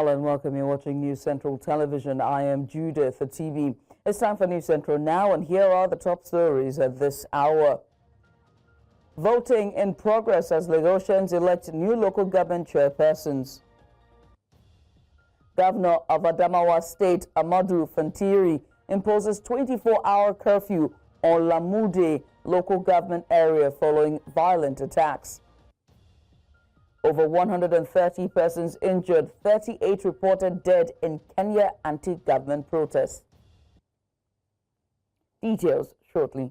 Hello and welcome. You're watching News Central Television. I am Judith, the TV. It's time for News Central now, and here are the top stories at this hour. Voting in progress as Lagosians elect new local government chairpersons. Governor of Adamawa State, Amadu Fantiri, imposes 24-hour curfew on Lamude local government area following violent attacks. Over 130 persons injured, 38 reported dead in Kenya anti-government protests. Details shortly.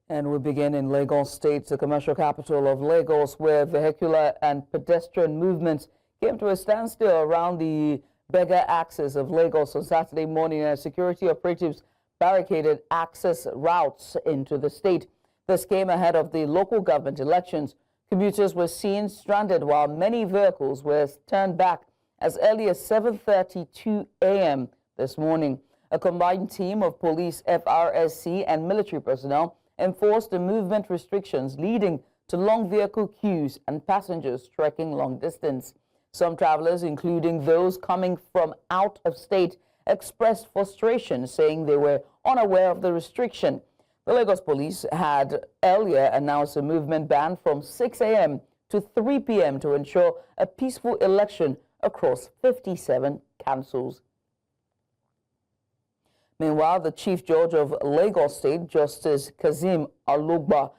And we begin in Lagos State, the commercial capital of Lagos, where vehicular and pedestrian movements came to a standstill around the Bega axis of Lagos on Saturday morning as security operatives barricaded access routes into the state. This came ahead of the local government elections. Commuters were seen stranded while many vehicles were turned back as early as 7:32 a.m. this morning. A combined team of police, FRSC, and military personnel enforced the movement restrictions, leading to long vehicle queues and passengers trekking long distance. Some travelers, including those coming from out of state, expressed frustration, saying they were unaware of the restriction. The Lagos police had earlier announced a movement ban from 6 a.m. to 3 p.m. to ensure a peaceful election across 57 councils. Meanwhile, the Chief Judge of Lagos State, Justice Kazim Alugba,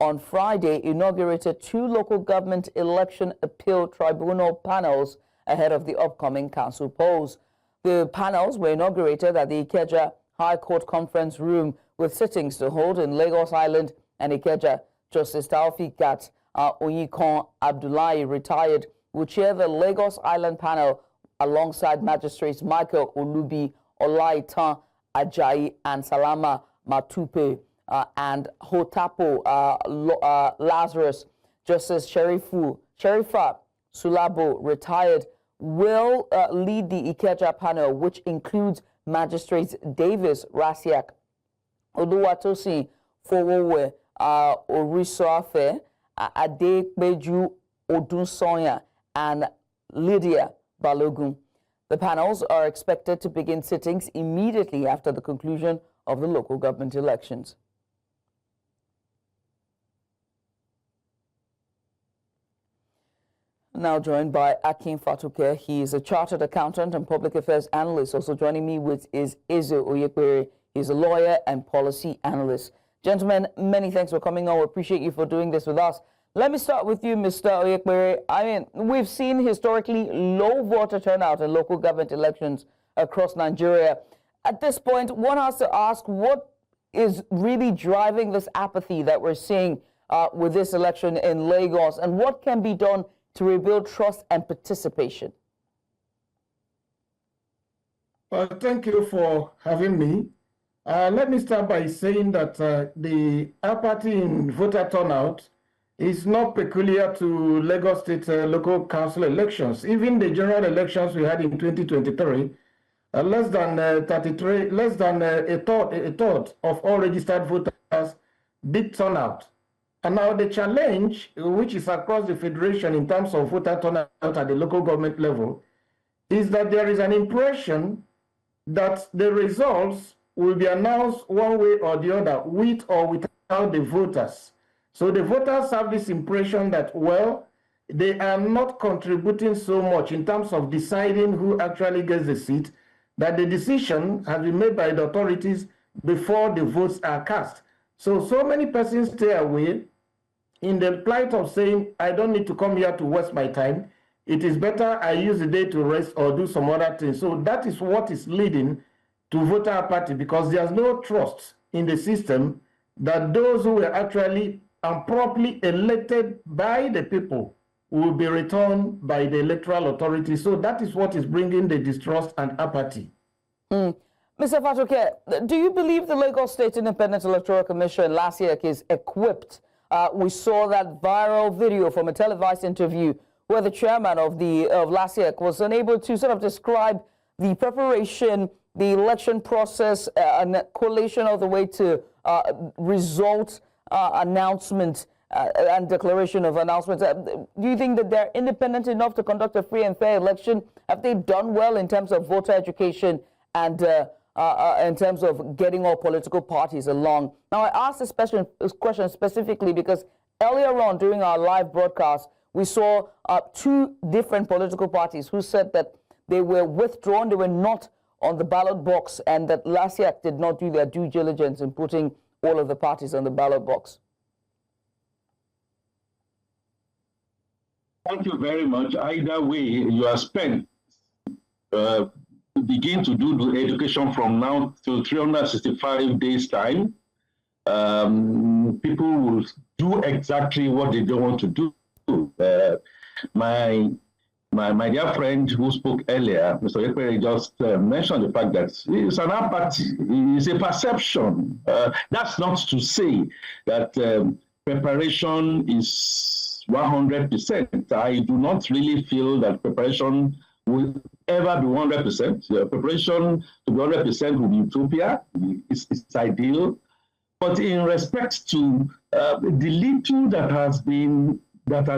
on Friday inaugurated 2 local government election appeal tribunal panels ahead of the upcoming council polls. The panels were inaugurated at the Ikeja High Court Conference Room with sittings to hold in Lagos Island and Ikeja. Justice Taofiq Onyikon Abdullahi, retired, will chair the Lagos Island panel alongside magistrates Michael Olubi, Olaitan Ajayi, and Salama Matupe and Hotapo Lazarus. Justice Sherifa Sulabo, retired, will lead the Ikeja panel, which includes magistrates Davis Rasiak, Oluwatosin Fowowe, Orisoafe, Adepeju Odunsonya, and Lydia Balogun. The panels are expected to begin sittings immediately after the conclusion of the local government elections. Now joined by Akin Fatuke. He is a chartered accountant and public affairs analyst. Also joining me is Izu Oyekwere. He's a lawyer and policy analyst. Gentlemen, many thanks for coming on. We appreciate you for doing this with us. Let me start with you, Mr. Oyekwere. I mean, we've seen historically low voter turnout in local government elections across Nigeria. At this point, one has to ask, what is really driving this apathy that we're seeing with this election in Lagos, and what can be done to rebuild trust and participation? Well, thank you for having me. Let me start by saying that the apathy in voter turnout is not peculiar to Lagos State local council elections. Even the general elections we had in 2023, less than a third of all registered voters did turn out. And now the challenge, which is across the federation in terms of voter turnout at the local government level, is that there is an impression that the results will be announced one way or the other, with or without the voters. So the voters have this impression that, well, they are not contributing so much in terms of deciding who actually gets the seat, that the decision has been made by the authorities before the votes are cast. So many persons stay away in the plight of saying, I don't need to come here to waste my time. It is better I use the day to rest or do some other things. So that is what is leading to voter apathy, because there's no trust in the system that those who were actually and properly elected by the people will be returned by the electoral authority. So that is what is bringing the distrust and apathy. Mr. Fatuke, do you believe the Lagos State Independent Electoral Commission last year is equipped? We saw that viral video from a televised interview where the chairman of last year was unable to sort of describe the preparation, the election process, and collation all the way to results announcement and declaration of announcements. Do you think that they're independent enough to conduct a free and fair election? Have they done well in terms of voter education and in terms of getting all political parties along? Now, I asked this question specifically because earlier on during our live broadcast, we saw two different political parties who said that they were withdrawn, they were not on the ballot box, and that LASIAC did not do their due diligence in putting all of the parties on the ballot box. Thank you very much. Either way, you are spent. Begin to do the education from now to 365 days time. People will do exactly what they don't want to do. My dear friend who spoke earlier, Mr. Ekpere, just mentioned the fact that it's an apathy, it's a perception. That's not to say that preparation is 100%. I do not really feel that preparation will ever be 100%. Preparation to be 100% will be utopia. It's ideal. But in respect to the little that has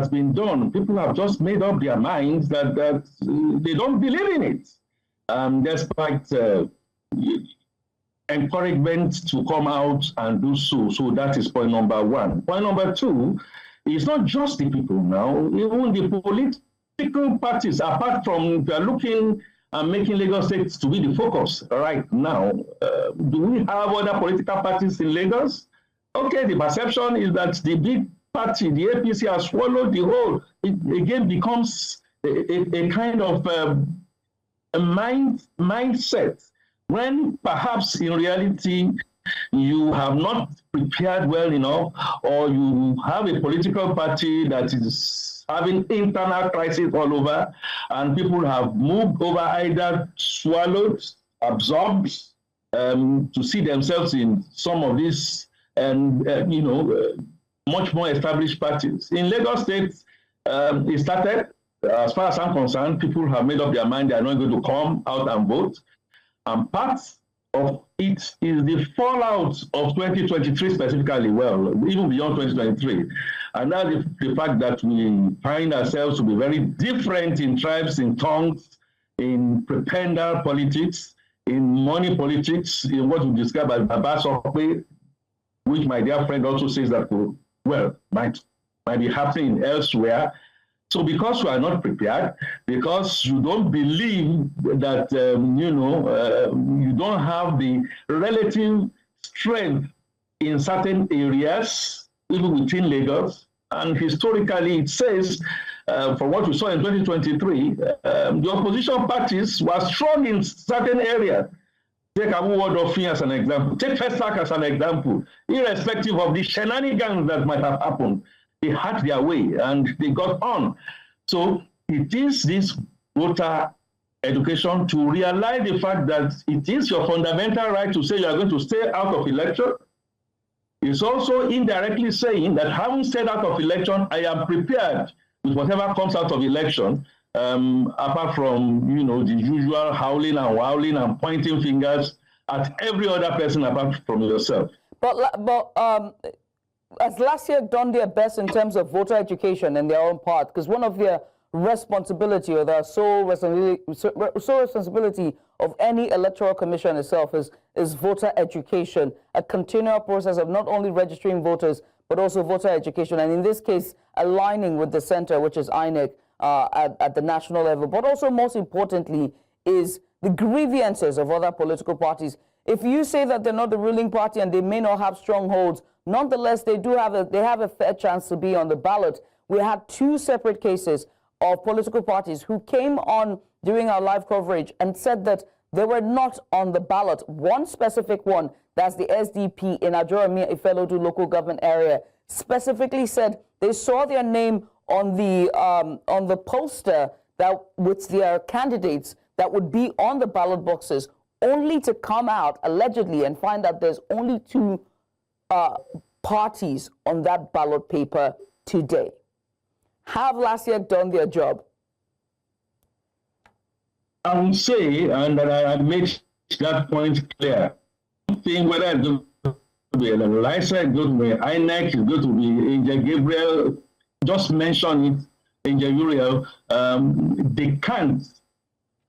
been done, people have just made up their minds that they don't believe in it, despite encouragement to come out and do so. So that is point number one. Point number two, it's not just the people now, even the political parties, apart from they're looking and making Lagos State to be the focus right now. Do we have other political parties in Lagos? Okay, the perception is that the big party, the APC, has swallowed the whole. It again becomes a kind of a mindset, when perhaps in reality you have not prepared well enough, or you have a political party that is having internal crisis all over, and people have moved over, either swallowed, absorbed, to see themselves in some of these, much more established parties. In Lagos State, it started, as far as I'm concerned, people have made up their mind they are not going to come out and vote. And part of it is the fallout of 2023 specifically, well, even beyond 2023. And that's the fact that we find ourselves to be very different in tribes, in tongues, in prebendal politics, in money politics, in what we describe as Baba Sokwe, which my dear friend also says that, well, might be happening elsewhere. So because you are not prepared, because you don't believe that, you don't have the relative strength in certain areas, even within Lagos, and historically it says, from what we saw in 2023, the opposition parties were strong in certain areas. Take Abu Wadofin as an example, take Festac as an example, irrespective of the shenanigans that might have happened. They had their way and they got on. So it is this voter education to realize the fact that it is your fundamental right to say you are going to stay out of election. It's also indirectly saying that having stayed out of election, I am prepared with whatever comes out of election, apart from the usual howling and wowling and pointing fingers at every other person apart from yourself. But has LASIAC done their best in terms of voter education in their own part? Because one of their responsibility, or their sole responsibility of any electoral commission itself is voter education, a continual process of not only registering voters, but also voter education, and in this case, aligning with the center, which is INEC, at the national level. But also, most importantly, is the grievances of other political parties. If you say that they're not the ruling party and they may not have strongholds, nonetheless, they have a fair chance to be on the ballot. We had two separate cases of political parties who came on during our live coverage and said that they were not on the ballot. One specific one, that's the SDP in Ajorami Ifelodu local government area, specifically said they saw their name on the poster that with their candidates that would be on the ballot boxes, only to come out allegedly and find that there's only two parties on that ballot paper today. Have LASIAC done their job? I would say, and I made that point clear, thing whether to be Elisa, it's going to be INEC, it's going to be Angel Gabriel. Just mention it, Angel Uriel. They can't.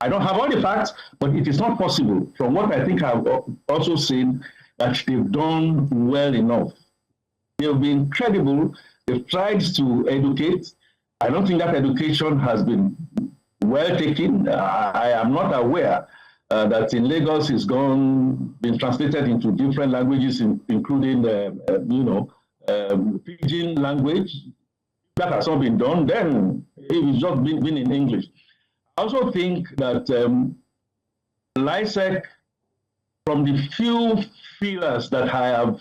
I don't have all the facts, but it is not possible. From what I think I've also seen, that they've done well enough. They've been credible. They've tried to educate. I don't think that education has been well taken. I am not aware that in Lagos it's been translated into different languages, including, Pidgin language. That has not been done. Then it's just been in English. I also think that LISEC, from the few feelers that I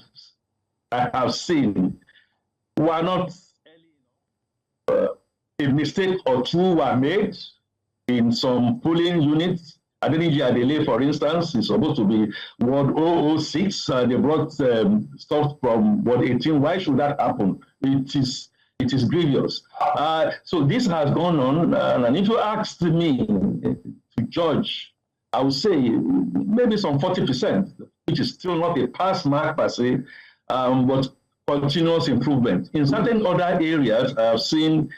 have seen, were not a mistake or two were made in some polling units. Adeniji Adele, for instance, is supposed to be Ward 006. They brought stuff from Ward 18. Why should that happen? It is grievous. So this has gone on, and if you asked me to judge, I would say maybe some 40%, which is still not a pass mark per se, but continuous improvement. In certain other areas, I have seen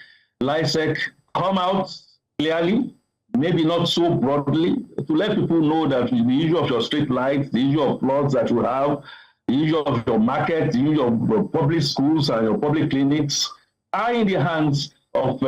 LISEC come out clearly, maybe not so broadly, to let people know that the issue of your street lights, the issue of floods that you have, the issue of your market, the issue of your public schools and your public clinics are in the hands of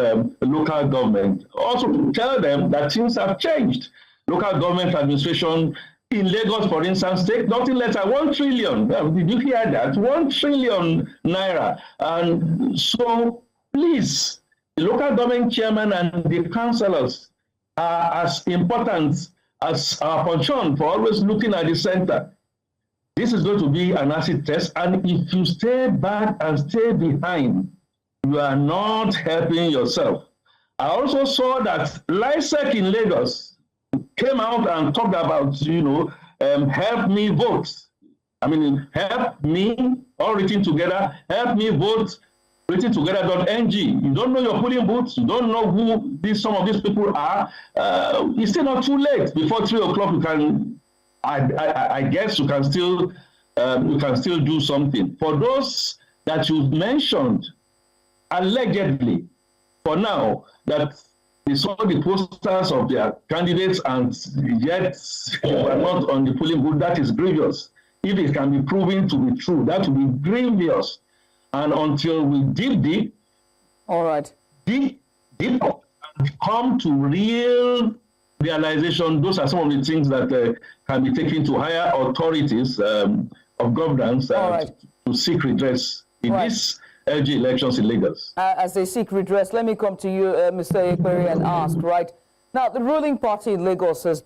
local government. Also to tell them that things have changed. Local government administration in Lagos, for instance, take nothing less than 1 trillion. Did you hear that? 1 trillion naira. And so please, the local government chairman and the councillors are as important as our pension for always looking at the center. This is going to be an acid test, and if you stay back and stay behind, you are not helping yourself. I also saw that LISEC in Lagos came out and talked about, help me vote. I mean, help me, all written together, help me vote, written together.ng. You don't know your polling booths, you don't know who some of these people are. It's still not too late. Before 3 o'clock, you can, I guess you can still do something. For those that you mentioned, allegedly, for now, that they saw the posters of their candidates and yet were not on the polling booth, that is grievous. If it can be proven to be true, that will be grievous. And until we dig deep, all right, deep and come to real realization, those are some of the things that can be taken to higher authorities of governance to seek redress in this LG elections in Lagos. As they seek redress, let me come to you, Mr. Ekperi, and ask, right? Now, the ruling party in Lagos has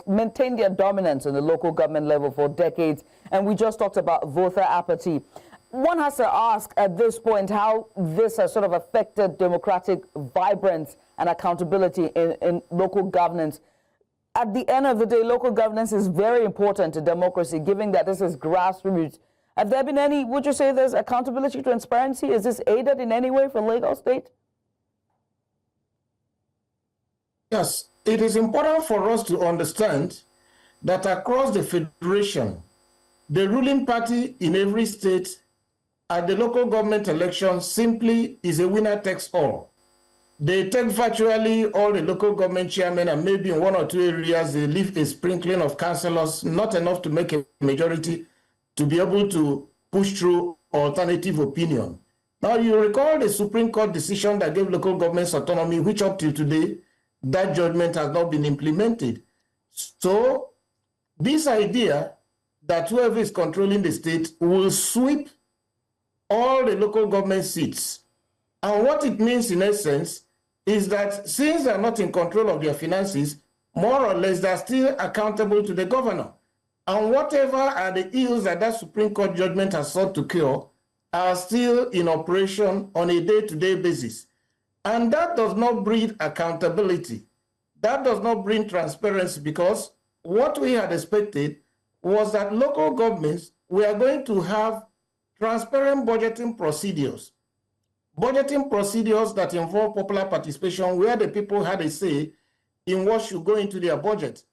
maintained their dominance in the local government level for decades, and we just talked about voter apathy. One has to ask at this point how this has sort of affected democratic vibrance and accountability in local governance. At the end of the day, local governance is very important to democracy, given that this is grassroots. Have there been any, would you say there's accountability, transparency? Is this aided in any way for Lagos State? Yes, it is important for us to understand that across the federation, the ruling party in every state at the local government election simply is a winner takes all. They take virtually all the local government chairmen, and maybe in 1 or 2 areas they leave a sprinkling of councillors, not enough to make a majority to be able to push through alternative opinion. Now, you recall the Supreme Court decision that gave local governments autonomy, which up till today, that judgment has not been implemented. So this idea that whoever is controlling the state will sweep all the local government seats. And what it means in essence is that since they're not in control of their finances, more or less they're still accountable to the governor. And whatever are the ills that that Supreme Court judgment has sought to cure are still in operation on a day-to-day basis. And that does not breed accountability. That does not bring transparency, because what we had expected was that local governments were going to have transparent budgeting procedures that involve popular participation, where the people had a say in what should go into their budget,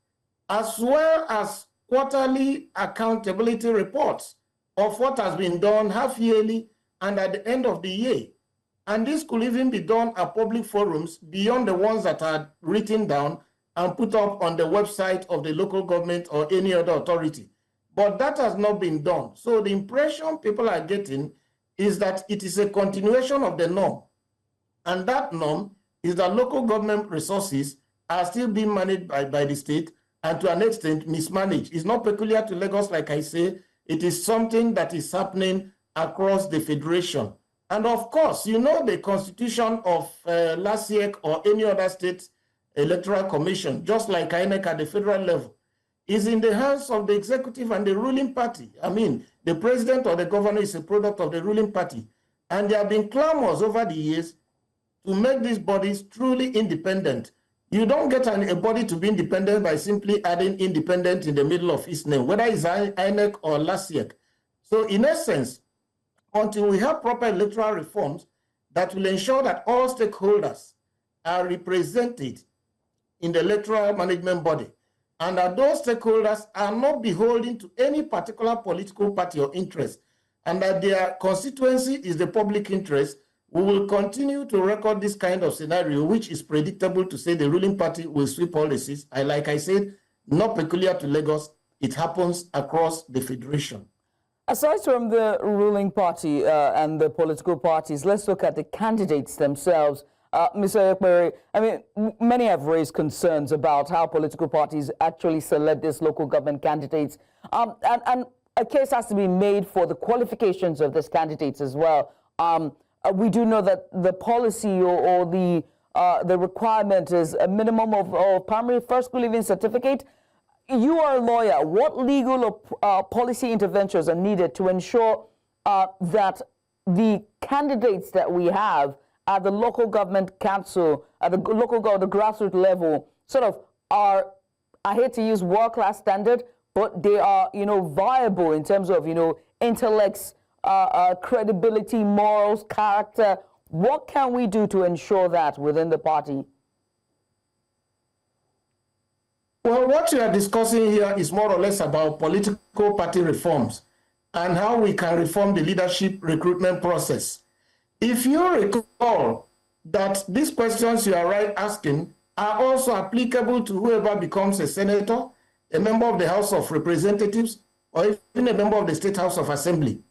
as well as quarterly accountability reports of what has been done half yearly and at the end of the year. And this could even be done at public forums beyond the ones that are written down and put up on the website of the local government or any other authority. But that has not been done. So the impression people are getting is that it is a continuation of the norm. And that norm is that local government resources are still being managed by the state and to an extent mismanaged. It's not peculiar to Lagos, like I say. It is something that is happening across the federation. And of course, you know the constitution of last year or any other state electoral commission, just like INEC at the federal level, is in the hands of the executive and the ruling party. I mean, the president or the governor is a product of the ruling party. And there have been clamors over the years to make these bodies truly independent. You don't get a body to be independent by simply adding independent in the middle of its name, whether it's INEC or LASIEC. So in essence, until we have proper electoral reforms that will ensure that all stakeholders are represented in the electoral management body, and that those stakeholders are not beholden to any particular political party or interest, and that their constituency is the public interest, we will continue to record this kind of scenario, which is predictable to say the ruling party will sweep all the seats. Like I said, not peculiar to Lagos. It happens across the federation. Aside from the ruling party and the political parties, let's look at the candidates themselves. Mr. Ekpere, I mean, many have raised concerns about how political parties actually select these local government candidates. And a case has to be made for the qualifications of these candidates as well. We do know that the policy or the requirement is a minimum of primary first school leaving certificate. You are a lawyer. What legal or policy interventions are needed to ensure that the candidates that we have at the local government council, at the the grassroots level, sort of are, I hate to use world-class standard, but they are, viable in terms of, intellects, credibility, morals, character. What can we do to ensure that within the party? Well, what we are discussing here is more or less about political party reforms and how we can reform the leadership recruitment process. If you recall that these questions you are asking are also applicable to whoever becomes a senator, a member of the House of Representatives, or even a member of the State House of Assembly.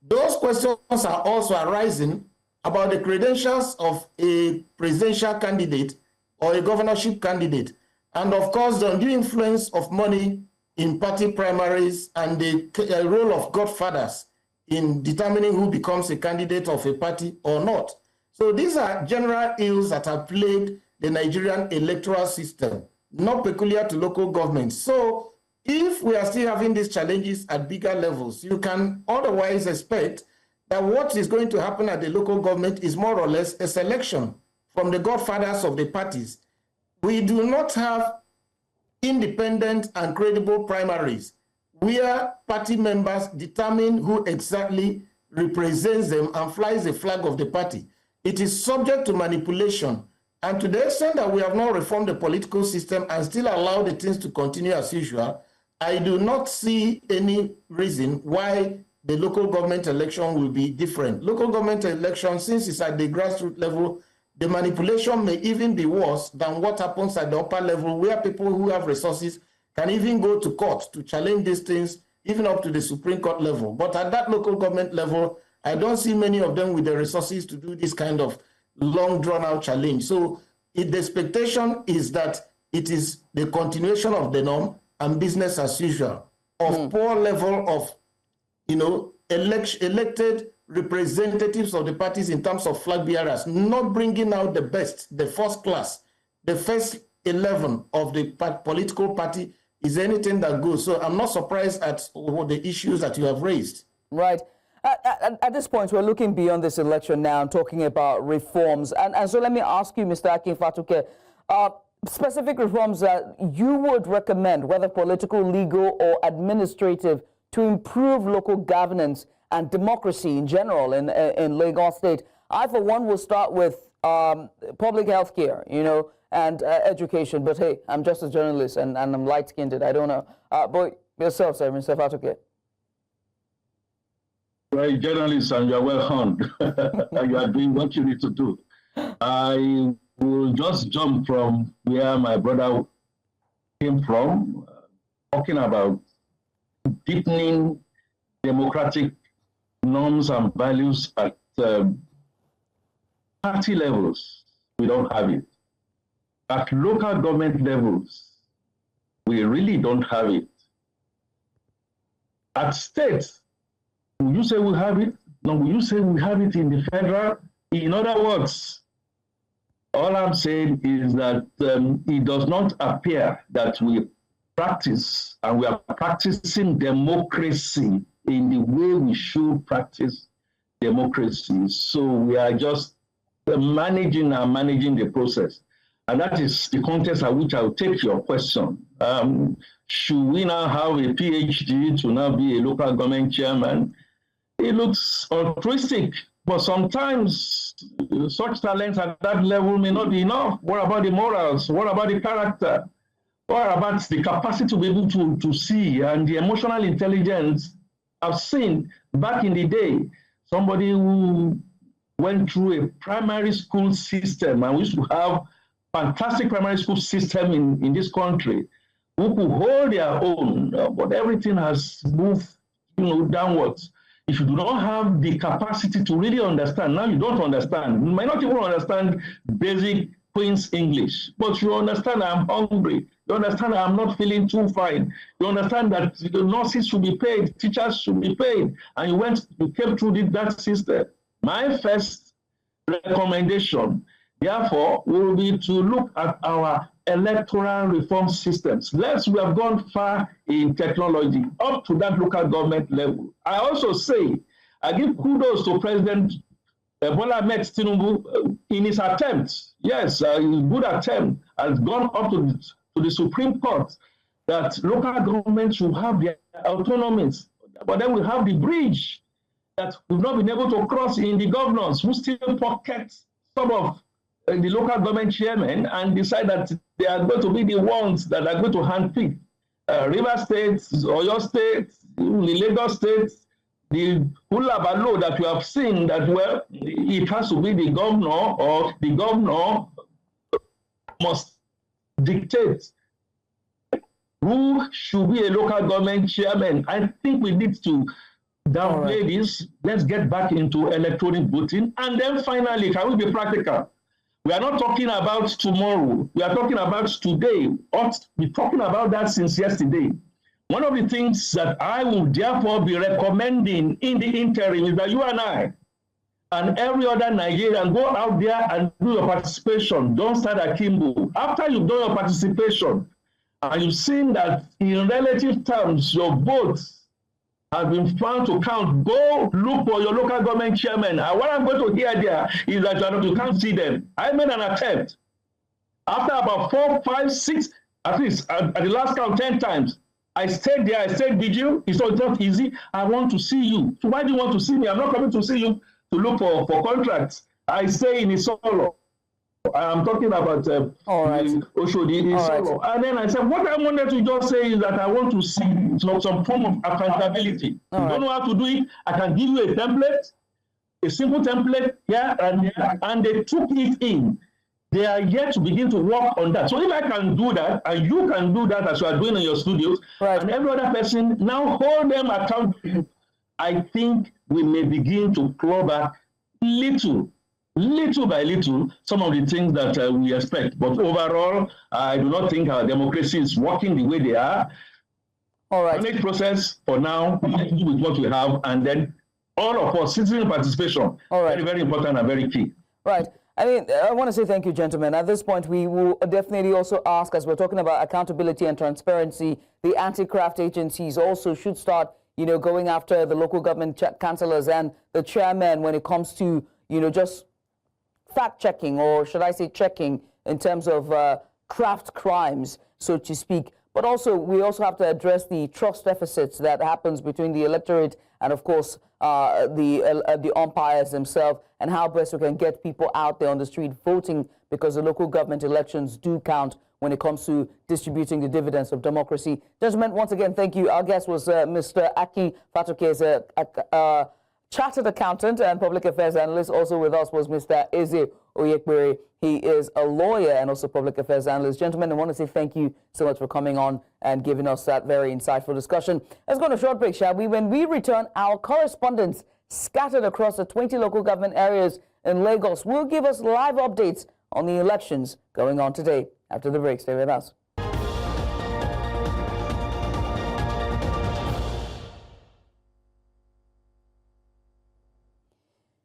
Those questions are also arising about the credentials of a presidential candidate or a governorship candidate. And of course, the undue influence of money in party primaries and the role of godfathers in determining who becomes a candidate of a party or not. So these are general ills that have plagued the Nigerian electoral system, not peculiar to local governments. So if we are still having these challenges at bigger levels, you can otherwise expect that what is going to happen at the local government is more or less a selection from the godfathers of the parties. We do not have independent and credible primaries where party members determine who exactly represents them and flies the flag of the party. It is subject to manipulation. And to the extent that we have not reformed the political system and still allow the things to continue as usual, I do not see any reason why the local government election will be different. Local government election, since it's at the grassroots level, the manipulation may even be worse than what happens at the upper level, where people who have resources can even go to court to challenge these things, even up to the Supreme Court level. But at that local government level, I don't see many of them with the resources to do this kind of long drawn-out challenge. So the expectation is that it is the continuation of the norm and business as usual of poor level of, elected representatives of the parties in terms of flag bearers, not bringing out the best, the first class, the first 11 of the political party is anything that goes. So I'm not surprised at the issues that you have raised. Right. At this point, we're looking beyond this election now and talking about reforms. And so let me ask you, Mr. Akin Fatuke, specific reforms that you would recommend, whether political, legal, or administrative, to improve local governance and democracy in general in Lagos State. I, for one, will start with public health care, and education. But hey, I'm just a journalist and I'm light-skinned. I don't know. But Yourself, sir, Mr. Fatoke. You're a journalist and you're well honed. And you are doing what you need to do. I will just jump from where my brother came from, talking about deepening democratic norms and values at party levels. We don't have it. At local government levels, we really don't have it. At states, will you say we have it? No, will you say we have it in the federal? In other words, all I'm saying is that it does not appear that we practice and we are practicing democracy in the way we should practice democracy. So we are just managing the process. And that is the context at which I'll take your question. Should we now have a PhD to now be a local government chairman? It looks altruistic, but sometimes such talents at that level may not be enough. What about the morals? What about the character? What about the capacity to be able to see and the emotional intelligence? I've seen back in the day, somebody who went through a primary school system, and we used to have fantastic primary school system in this country, who could hold their own, but everything has moved, downwards. If you do not have the capacity to really understand, now you don't understand. You might not even understand basic Queen's English, but you understand I'm hungry. You understand I'm not feeling too fine. You understand that the nurses should be paid, teachers should be paid, and you came through that system. My first recommendation, therefore, will be to look at our electoral reform systems. We have gone far in technology, up to that local government level. I also say, I give kudos to President Bola Ahmed Tinubu in his attempt. Yes, a good attempt has gone up to the Supreme Court that local governments should have their autonomies. But then we have the bridge that we've not been able to cross in the governors who still pocket some of the local government chairmen and decide that they are going to be the ones that are going to handpick River State, Oyo State, the Lagos State, the Hulabalo that you have seen that, well, it has to be the governor, or the governor must dictate who should be a local government chairman. I think we need to downplay this. Let's get back into electronic voting. And then finally, can we be practical? We are not talking about tomorrow. We are talking about today. We're talking about that since yesterday. One of the things that I will therefore be recommending in the interim is that you and I and every other Nigerian go out there and do your participation. Don't start akimbo. After you've done your participation and you've seen that in relative terms your votes have been found to count, go look for your local government chairman. And what I'm going to hear there is that you can't see them. I made an attempt. After about 4, 5, 6, at least at the last count 10 times, I stayed there, I stayed vigil. It's not easy. I want to see you. So why do you want to see me? I'm not coming to see you to look for contracts. I stay in Isolo. I'm talking about Oshodi, Isolo. And then I said, what I wanted to just say is that I want to see some form of accountability. You don't know how to do it. I can give you a template, a simple template here and there, and they took it in. They are yet to begin to work on that. So if I can do that, and you can do that as you are doing in your studios, and every other person, now hold them accountable, I think we may begin to claw back little by little, some of the things that we expect. But overall, I do not think our democracy is working the way they are. All right. Manage process for now, do with what we have, and then all of us, citizen participation, very, very important and very key. Right. I mean, I want to say thank you, gentlemen. At this point, we will definitely also ask, as we're talking about accountability and transparency, the anti-graft agencies also should start, going after the local government councillors and the chairman when it comes to, just fact-checking, or should I say checking, in terms of craft crimes, so to speak. But also, we also have to address the trust deficits that happens between the electorate and, of course, the umpires themselves, and how best we can get people out there on the street voting, because the local government elections do count when it comes to distributing the dividends of democracy. Gentlemen, once again, thank you. Our guest was Mr. Aki Fatoke, a chartered accountant and public affairs analyst. Also with us was Mr. Eze Oyekbere. He is a lawyer and also public affairs analyst. Gentlemen, I want to say thank you so much for coming on and giving us that very insightful discussion. Let's go on a short break, shall we? When we return, our correspondents scattered across the 20 local government areas in Lagos will give us live updates on the elections going on today. After the break, stay with us.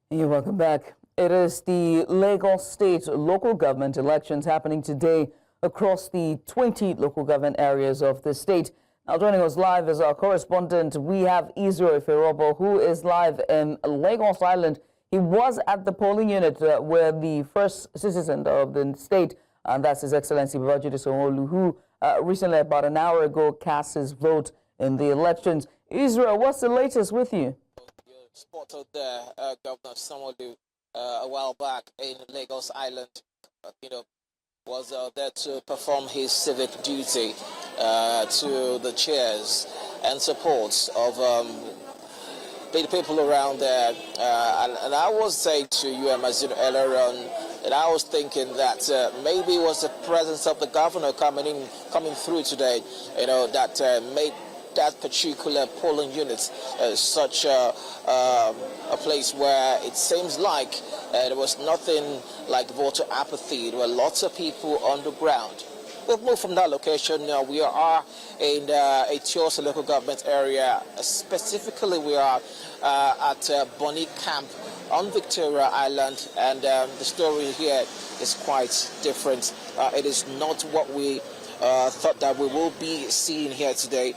And welcome back. It is the Lagos State local government elections happening today across the 20 local government areas of the state. Now joining us live is our correspondent. We have Israel Ferobo, who is live in Lagos Island. He was at the polling unit where the first citizen of the state, and that's His Excellency Babajide Sanwo-Olu, who recently, about an hour ago, cast his vote in the elections. Israel, what's the latest with you? You spotted there, Governor Sanwo-Olu, a while back in Lagos Island, was there to perform his civic duty to the cheers and supports of the people around there. And I was saying to you, Mazin, earlier on, that I was thinking that maybe it was the presence of the governor coming through today, that made that particular polling unit such a place where it seems like there was nothing like voter apathy. There were lots of people on the ground. We've moved from that location. Now we are in a Tiosa local government area. Specifically, we are at Bonny Camp on Victoria Island, and the story here is quite different. It is not what we thought that we will be seeing here today,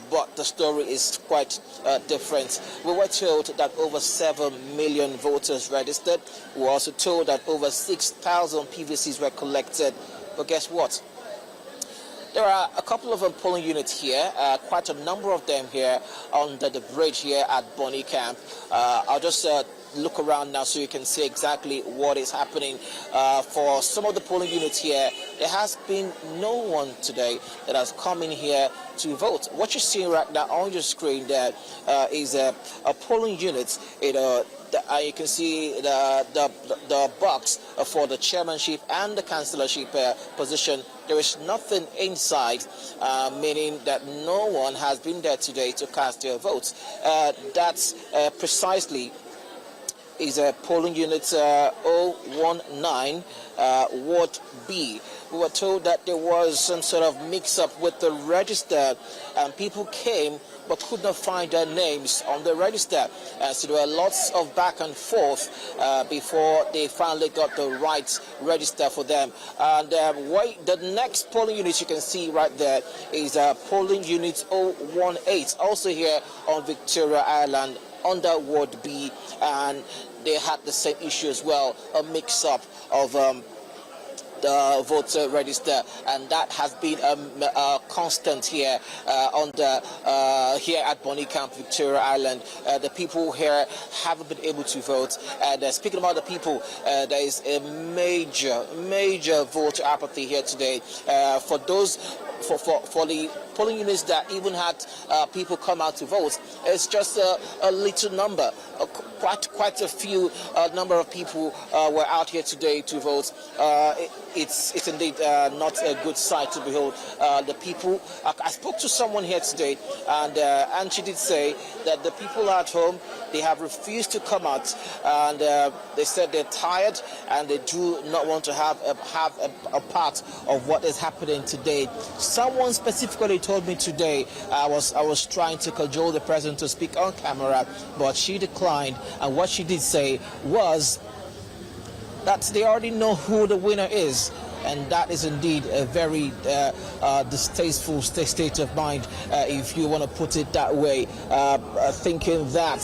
but the story is quite different. We were told that over 7 million voters registered. We were also told that over 6,000 PVCs were collected. But guess what? There are a couple of polling units here, quite a number of them here under the bridge here at Bonny Camp. I'll just look around now so you can see exactly what is happening. For some of the polling units here, there has been no one today that has come in here to vote. What you're seeing right now on your screen there is a polling unit. You can see the box for the chairmanship and the councillorship position. There is nothing inside, meaning that no one has been there today to cast their votes. That's precisely is a polling unit 019, Ward B. We were told that there was some sort of mix-up with the register, and people came but could not find their names on the register. So there were lots of back and forth before they finally got the right register for them. And the next polling unit you can see right there is polling unit 018, also here on Victoria Island, under Ward B, and they had the same issue as well, a mix-up of the voter register, and that has been a constant here here at Bonny Camp, Victoria Island. The people here haven't been able to vote, and speaking about the people, there is a major voter apathy here today. For the polling units that even had people come out to vote, it's just a little number. Quite a few number of people were out here today to vote. It's indeed not a good sight to behold. The people, I spoke to someone here today, and she did say that the people at home, they have refused to come out, and they said they're tired and they do not want to have a part of what is happening today. Someone specifically told me today, I was trying to cajole the president to speak on camera, but she declined. And what she did say was that they already know who the winner is. And that is indeed a very distasteful state of mind, if you want to put it that way, thinking that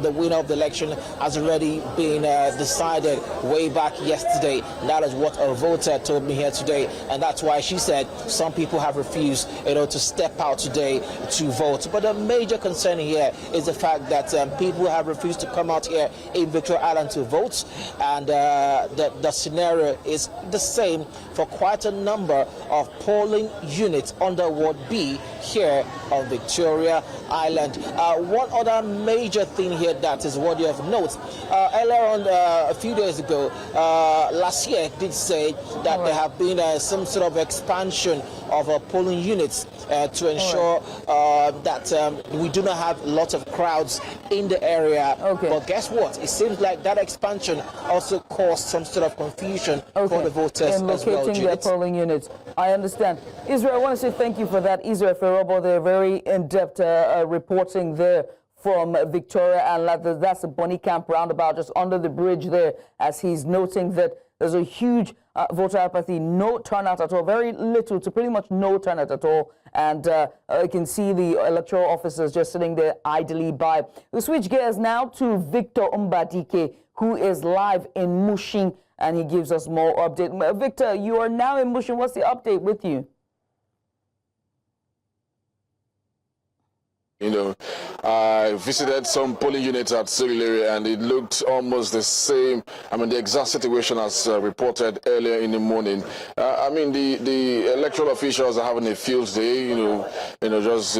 the winner of the election has already been decided way back yesterday. That is what a voter told me here today, and that's why she said some people have refused, to step out today to vote. But the major concern here is the fact that people have refused to come out here in Victoria Island to vote, and the scenario is the same for quite a number of polling units under Ward B here on Victoria Island. One other major thing here that is worthy of note. Earlier on, a few days ago, Latakia did say that there have been some sort of expansion of polling units to ensure that we do not have lots of crowds in the area. But guess what? It seems like that expansion also caused some sort of confusion for the voters in as well. locating their polling units. I understand. Israel, I want to say thank you for that. Israel Ferrobo, they're very in-depth reporting there from Victoria, and that's a Bonnie Camp roundabout just under the bridge there, as he's noting that there's a huge voter apathy, no turnout at all, very little to pretty much no turnout at all. And you can see the electoral officers just sitting there idly by. We switch gears now to Victor Mbadike, who is live in Mushin, and he gives us more update. Victor, you are now in Mushin. What's the update with you? I visited some polling units at Syria, and it looked almost the same. I mean, the exact situation as reported earlier in the morning. I mean, the electoral officials are having a field day, just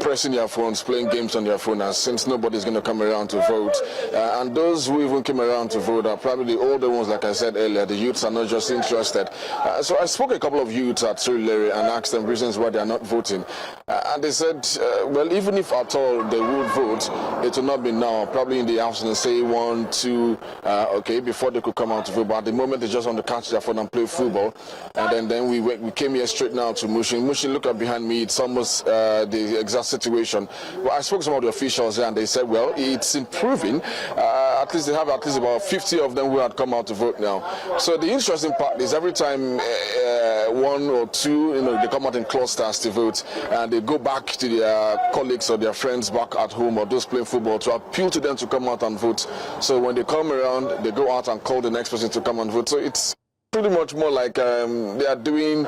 pressing their phones, playing games on their phone, and since nobody's going to come around to vote. And those who even came around to vote are probably the older ones, like I said earlier. The youths are not just interested. So I spoke to a couple of youths at Syria and asked them reasons why they are not voting. And they said, well, even if at all they would vote, it will not be now, probably in the afternoon, say 1, 2, before they could come out to vote. But at the moment, they just want to catch their phone and play football. And then we came here straight now to Mushin. Mushin, look up behind me, it's almost the exact situation. Well, I spoke to some of the officials there, and they said, well, it's improving. At least they have at least about 50 of them who had come out to vote now. So the interesting part is every time 1 or 2, they come out in clusters to vote, and they go back to their colleagues or their friends back at home or those playing football to appeal to them to come out and vote. So when they come around, they go out and call the next person to come and vote. So it's pretty much more like they are doing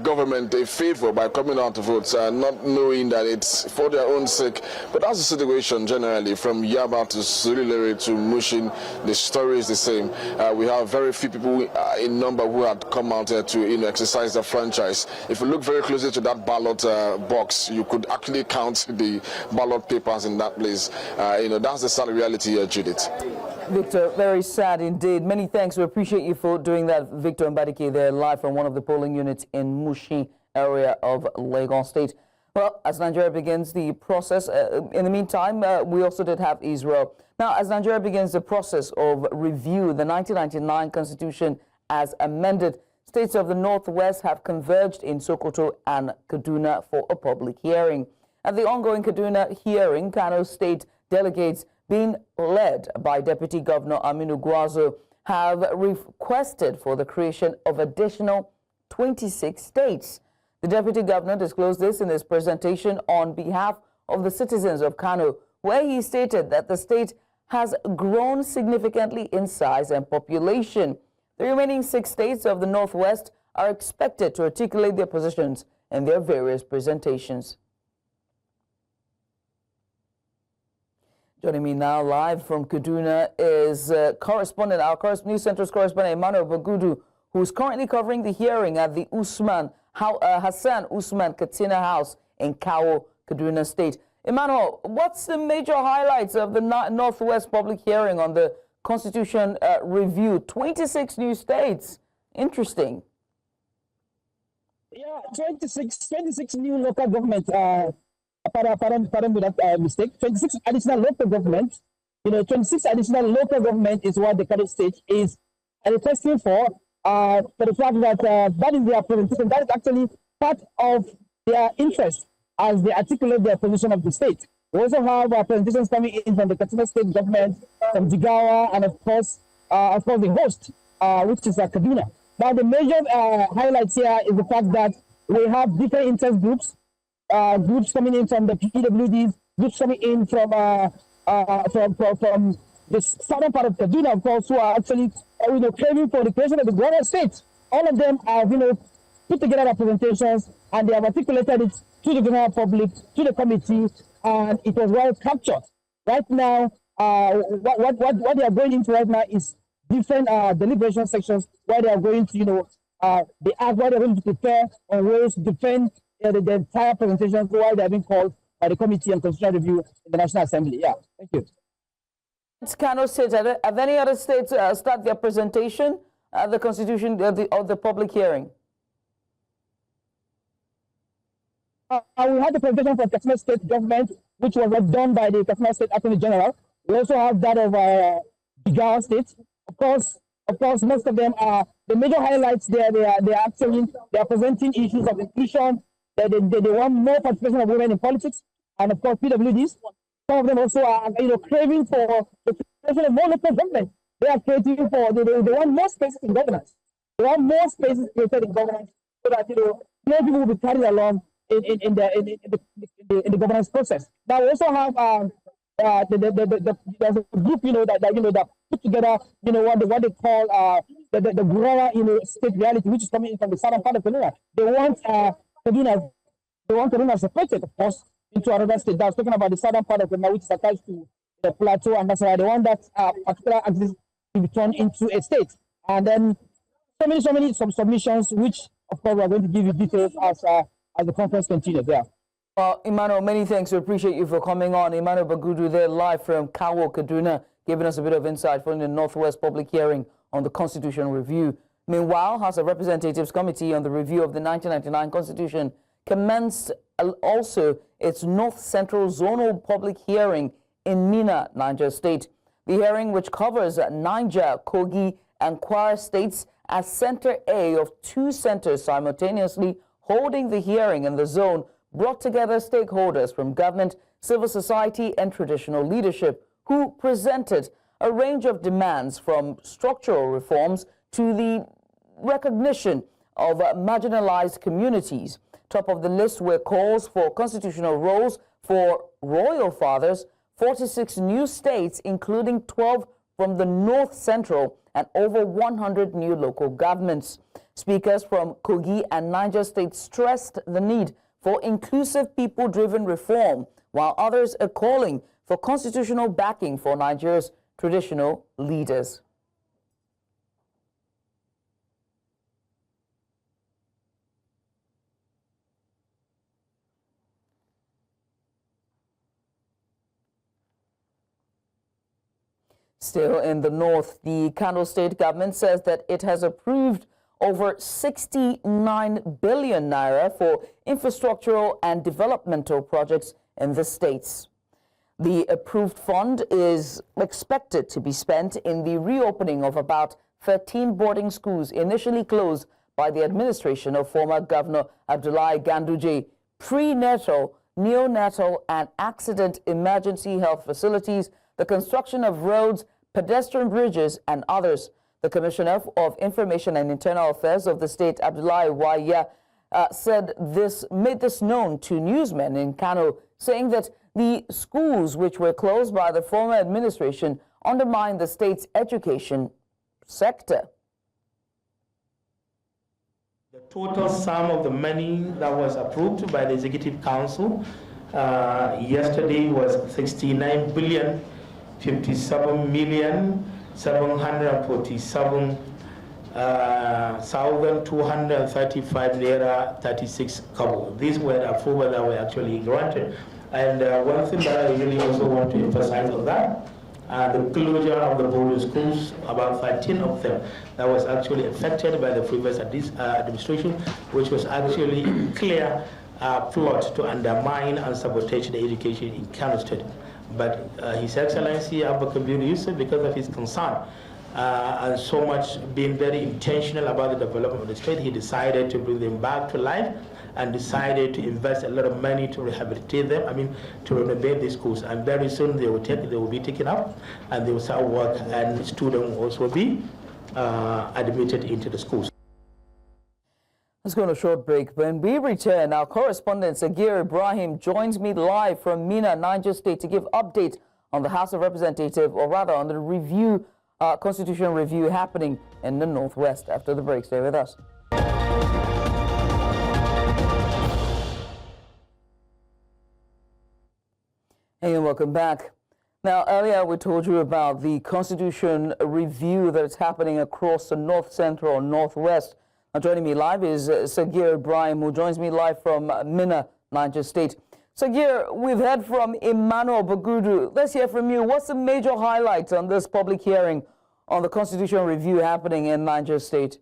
government a favor by coming out to vote, not knowing that it's for their own sake. But that's the situation generally from Yaba to Surulere to Mushin. The story is the same. We have very few people in number who had come out here to exercise their franchise. If you look very closely to that ballot box, you could actually count the ballot papers in that place. That's the sad reality here, Judith. Victor, very sad indeed. Many thanks. We appreciate you for doing that. Victor Mbadike there live from one of the polling units in Mushin area of Lagos State. Well, as Nigeria begins the process, in the meantime, we also did have Israel. Now, as Nigeria begins the process of review, the 1999 Constitution as amended, states of the Northwest have converged in Sokoto and Kaduna for a public hearing. At the ongoing Kaduna hearing, Kano State delegates being led by Deputy Governor Aminu Gwazo have requested for the creation of additional 26 states. The Deputy Governor disclosed this in his presentation on behalf of the citizens of Kano, where he stated that the state has grown significantly in size and population. The remaining 6 states of the Northwest are expected to articulate their positions in their various presentations. Joining me now live from Kaduna is our News Center's correspondent, Emmanuel Bagudu, who is currently covering the hearing at the Hassan Usman Katsina House in Kawo, Kaduna State. Emmanuel, what's the major highlights of the Northwest public hearing on the Constitution review? 26 new states. Interesting. Yeah, 26 new local governments. Pardon me that mistake. 26 additional local government. 26 additional local government is what the current state is requesting for the fact that that is their presentation. That is actually part of their interest as they articulate their position of the state. We also have presentations coming in from the Katsina state government, from Jigawa, and of course the host, which is Kaduna. Now, the major highlights here is the fact that we have different interest groups. Groups coming in from the PWDs, groups coming in from the southern part of Kaduna, of course, who are actually claiming for the creation of the Gwara state. All of them have put together their presentations, and they have articulated it to the general public, to the committee, and it was well captured. Right now, what they are going into right now is different deliberation sections where they are going to they asked why they're going to prepare on ways to defend the entire presentation while they're being called by the Committee on Constitutional Review in the National Assembly. Yeah, thank you. Kano State, have any other states start their presentation at the Constitution of the public hearing? We had the presentation from Qastal State government, which was done by the Qastal State Attorney General. We also have that of Jigawa State. Of course, most of them are the major highlights. They are presenting issues of inclusion. They want more participation of women in politics, and of course PWDs. Some of them also are craving for the creation of more local government. They are creating for they want more spaces in governance. They want more spaces created in governance so that more people will be carried along in the governance process. Now we also have there's a group that put together what they call the Gurara state reality, which is coming from the southern part of Kaduna. They want Kaduna separated, of course, into another state. I was talking about the southern part of Kaduna, which is attached to the plateau, and that's why they want that particular axis to be turned into a state. And then so many submissions, which of course we are going to give you details as the conference continues. Yeah. Well, Emmanuel, many thanks. We appreciate you for coming on. Emmanuel Bagudu there live from Kawo, Kaduna, giving us a bit of insight following the Northwest public hearing on the Constitution review. Meanwhile, House of Representatives Committee on the Review of the 1999 Constitution commenced also its North Central Zonal public hearing in Minna, Niger State. The hearing, which covers Niger, Kogi, and Kwara states as Center A of two centers simultaneously holding the hearing in the zone, brought together stakeholders from government, civil society, and traditional leadership who presented a range of demands from structural reforms to the recognition of marginalized communities. Top of the list were calls for constitutional roles for royal fathers, 46 new states, including 12 from the North Central, and over 100 new local governments. Speakers from Kogi and Niger State stressed the need for inclusive people-driven reform, while others are calling for constitutional backing for Nigeria's traditional leaders. Still in the north, the Kano State government says that it has approved over 69 billion naira for infrastructural and developmental projects in the states. The approved fund is expected to be spent in the reopening of about 13 boarding schools initially closed by the administration of former Governor Abdullahi Ganduje, prenatal, neonatal, and accident emergency health facilities, the construction of roads, pedestrian bridges, and others. The Commissioner of Information and Internal Affairs of the state, Abdullahi Waya, made this known to newsmen in Kano, saying that the schools which were closed by the former administration undermine the state's education sector. The total sum of the money that was approved by the Executive Council yesterday was 69 billion 57 million 747,235 naira 36 kobo. These were the approval that were actually granted. And one thing that I really also want to emphasize on that, the closure of the boarding schools, about 13 of them, that was actually affected by the previous administration, which was actually a clear plot to undermine and sabotage the education in Kano State. But His Excellency Abba Kabir Yusuf, because of his concern and so much being very intentional about the development of the state, he decided to bring them back to life and decided to invest a lot of money to rehabilitate them, to renovate the schools. And very soon they will be taken up and they will start work, and students will also be admitted into the schools. Let's go on a short break. When we return, our correspondent Sagir Ibrahim joins me live from Minna, Niger State, to give update on the House of Representatives, or rather on the review, constitutional review happening in the Northwest. After the break, stay with us. Hey, and welcome back. Now, earlier we told you about the constitution review that's happening across the North Central and Northwest. Joining me live is Sagir Ibrahim, who joins me live from Minna, Niger State. Sagir, we've heard from Emmanuel Bagudu. Let's hear from you. What's the major highlight on this public hearing on the constitutional review happening in Niger State?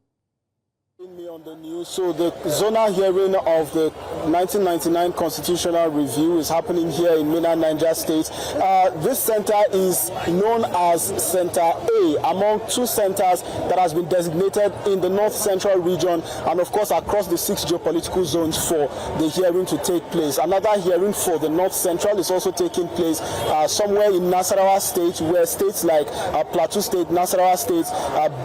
Me on the news. So the zonal hearing of the 1999 constitutional review is happening here in Minna, Niger State. This center is known as Center A among two centers that has been designated in the North Central region and of course across the 6 geopolitical zones for the hearing to take place. Another hearing for the North Central is also taking place somewhere in Nasarawa State, where states like Plateau State, Nasarawa State,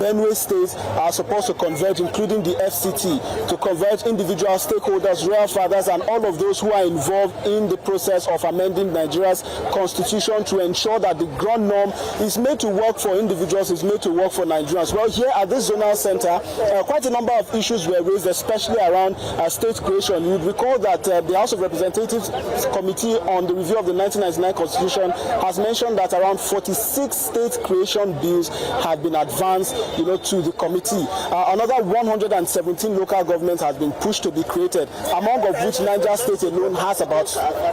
Benue State are supposed to converge, including the FCT, to converge individual stakeholders, royal fathers, and all of those who are involved in the process of amending Nigeria's constitution to ensure that the ground norm is made to work for individuals, is made to work for Nigerians. Well, here at this zonal center, quite a number of issues were raised, especially around state creation. You would recall that the House of Representatives Committee on the Review of the 1999 Constitution has mentioned that around 46 state creation bills have been advanced, to the committee. Another 117 local governments has been pushed to be created, among of which Niger State alone has about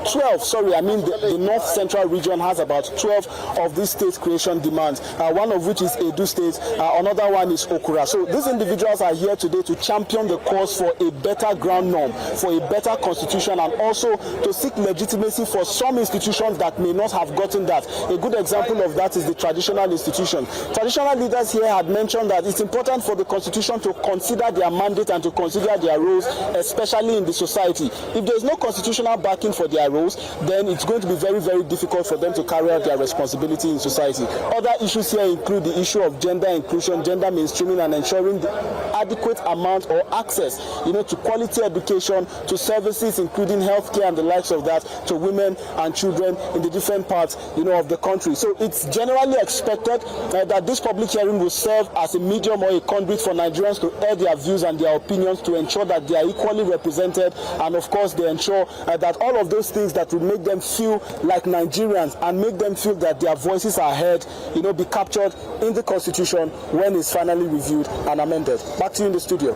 12. The North Central region has about 12 of these state creation demands, one of which is Edo State, another one is Okura. So these individuals are here today to champion the cause for a better ground norm, for a better constitution, and also to seek legitimacy for some institutions that may not have gotten that. A good example of that is the traditional institution. Traditional leaders here had mentioned that it's important for the constitution to consider their mandate and to consider their roles, especially in the society. If there is no constitutional backing for their roles, then it's going to be very, very difficult for them to carry out their responsibility in society. Other issues here include the issue of gender inclusion, gender mainstreaming, and ensuring the adequate amount or access, to quality education, to services, including healthcare and the likes of that, to women and children in the different parts, of the country. So it's generally expected that this public hearing will serve as a medium or a conduit for Nigerians to air their views and their opinions, to ensure that they are equally represented, and of course they ensure that all of those things that will make them feel like Nigerians and make them feel that their voices are heard, be captured in the constitution when it's finally reviewed and amended. Back to you in the studio.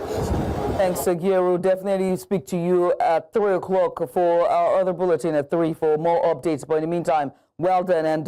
Thanks, Sagir. We'll definitely speak to you at 3 o'clock for our other bulletin at 3 for more updates. But in the meantime, well done, and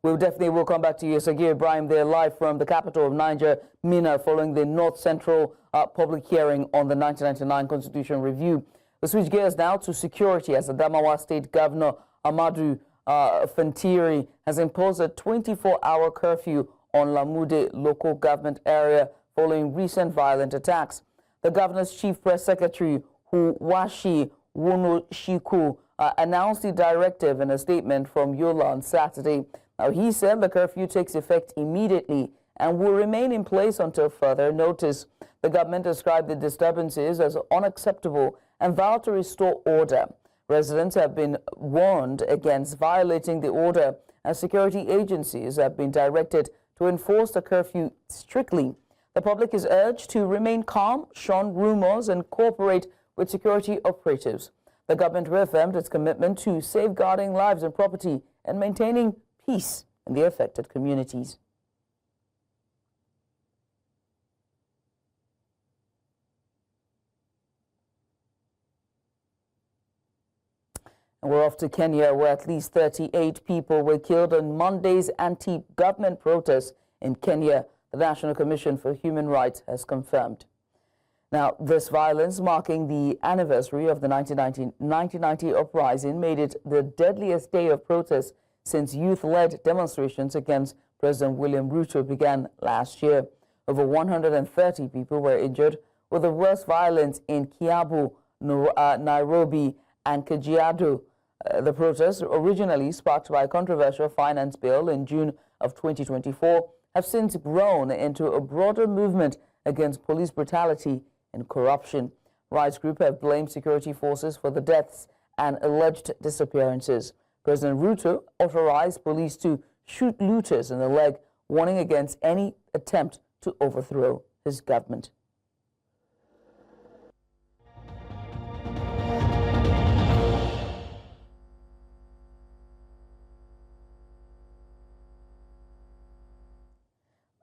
we'll come back to you, Sagir Ibrahim, there live from the capital of Niger, Minna, following the North Central public hearing on the 1999 Constitution Review. We'll switch gears now to security, as the Adamawa State Governor Amadu Fantiri has imposed a 24-hour curfew on Lamude local government area following recent violent attacks. The governor's chief press secretary, Huwashi Wonoshiku, announced the directive in a statement from Yola on Saturday. Now, he said the curfew takes effect immediately and will remain in place until further notice. The government described the disturbances as unacceptable and vowed to restore order. Residents have been warned against violating the order, and security agencies have been directed to enforce the curfew strictly. The public is urged to remain calm, shun rumors, and cooperate with security operatives. The government reaffirmed its commitment to safeguarding lives and property and maintaining peace in the affected communities. And we're off to Kenya, where at least 38 people were killed on Monday's anti-government protests in Kenya, the National Commission for Human Rights has confirmed. Now, this violence, marking the anniversary of the 1990 uprising, made it the deadliest day of protest since youth-led demonstrations against President William Ruto began last year. Over 130 people were injured, with the worst violence in Kiambu, Nairobi, and Kajiado. The protests, originally sparked by a controversial finance bill in June of 2024, have since grown into a broader movement against police brutality and corruption. Rights groups have blamed security forces for the deaths and alleged disappearances. President Ruto authorized police to shoot looters in the leg, warning against any attempt to overthrow his government.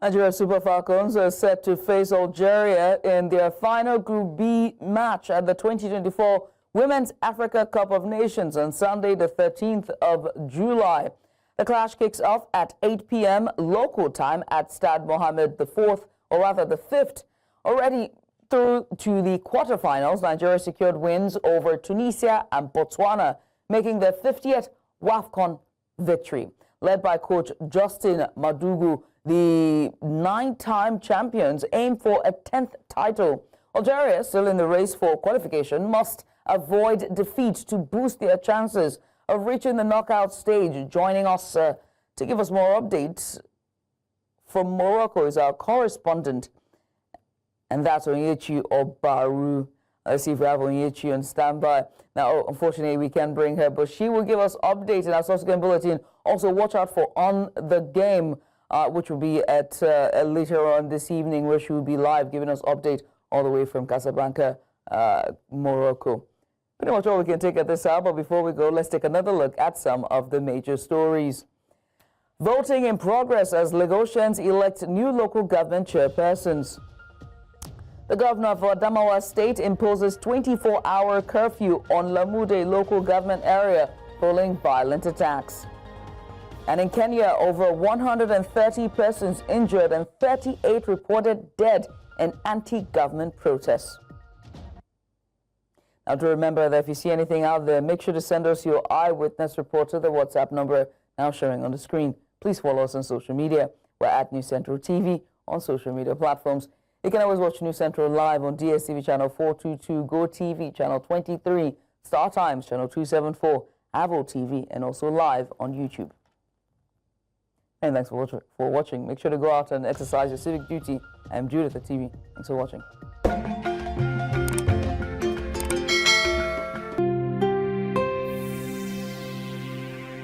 Nigeria Super Falcons are set to face Algeria in their final Group B match at the 2024 Women's Africa Cup of Nations on Sunday, the 13th of July. The clash kicks off at 8 p.m. local time at Stade Mohammed IV, or rather the 5th. Already through to the quarterfinals, Nigeria secured wins over Tunisia and Botswana, making their 50th WAFCON victory. Led by coach Justin Madugu, the 9-time champions aim for a 10th title. Algeria, still in the race for qualification, must avoid defeat to boost their chances of reaching the knockout stage. Joining us to give us more updates from Morocco is our correspondent, and that's Onyechi Obaru. Let's see if we have Onyechi on standby. Now, unfortunately, we can't bring her, but she will give us updates in our subsequent bulletin. Also, watch out for On the Game, which will be at later on this evening, where she will be live, giving us update all the way from Casablanca, Morocco. Pretty much all we can take at this hour, but before we go, let's take another look at some of the major stories. Voting in progress as Lagosians elect new local government chairpersons. The governor of Adamawa State imposes 24-hour curfew on Lamude local government area following violent attacks. And in Kenya, over 130 persons injured and 38 reported dead in anti-government protests. Now, to remember that if you see anything out there, make sure to send us your eyewitness report to the WhatsApp number now showing on the screen. Please follow us on social media. We're at News Central TV on social media platforms. You can always watch News Central live on DSTV channel 422, Go TV channel 23, Star Times channel 274, Avo TV, and also live on YouTube. And thanks for watching. Make sure to go out and exercise your civic duty. I'm Judith at TV. Thanks for watching.